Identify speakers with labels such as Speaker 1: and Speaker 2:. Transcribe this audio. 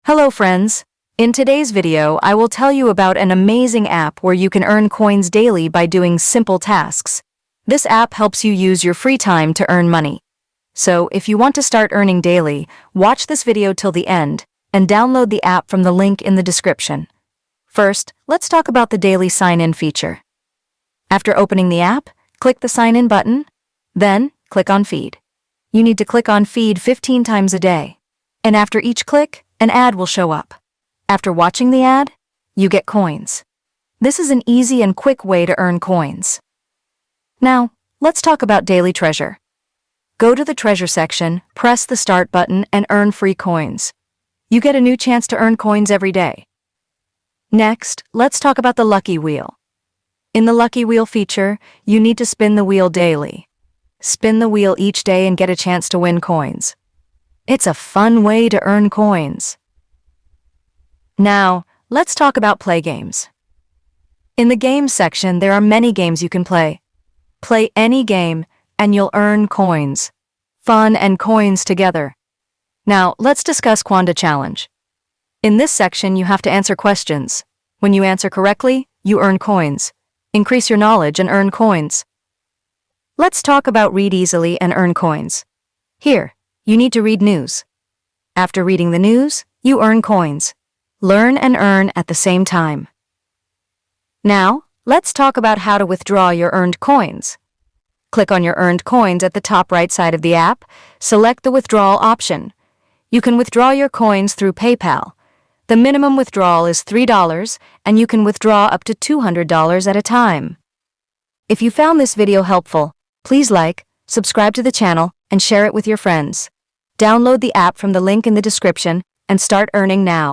Speaker 1: Hello friends! In today's video, I will tell you about an amazing app where you can earn coins daily by doing simple tasks. This app helps you use your free time to earn money. So, if you want to start earning daily, watch this video till the end and download the app from the link in the description. First, let's talk about the daily sign-in feature. After opening the app, click the sign-in button, then click on Feed. You need to click on Feed 15 times a day. And after each click, an ad will show up. After watching the ad, you get coins. This is an easy and quick way to earn coins. Now, let's talk about Daily Treasure. Go to the Treasure section, press the Start button, and earn free coins. You get a new chance to earn coins every day. Next, let's talk about the Lucky Wheel. In the Lucky Wheel feature, you need to spin the wheel daily. Spin the wheel each day and get a chance to win coins. It's a fun way to earn coins. Now, let's talk about play games. In the Games section, there are many games you can play. Play any game, and you'll earn coins. Fun and coins together. Now, let's discuss Quanda Challenge. In this section, you have to answer questions. When you answer correctly, you earn coins. Increase your knowledge and earn coins. Let's talk about Read Easily and earn coins. Here, you need to read news. After reading the news, you earn coins. Learn and earn at the same time. Now, let's talk about how to withdraw your earned coins. Click on your earned coins at the top right side of the app. Select the withdrawal option. You can withdraw your coins through PayPal. The minimum withdrawal is $3, and you can withdraw up to $200 at a time. If you found this video helpful, please like, subscribe to the channel, and share it with your friends. Download the app from the link in the description and start earning now.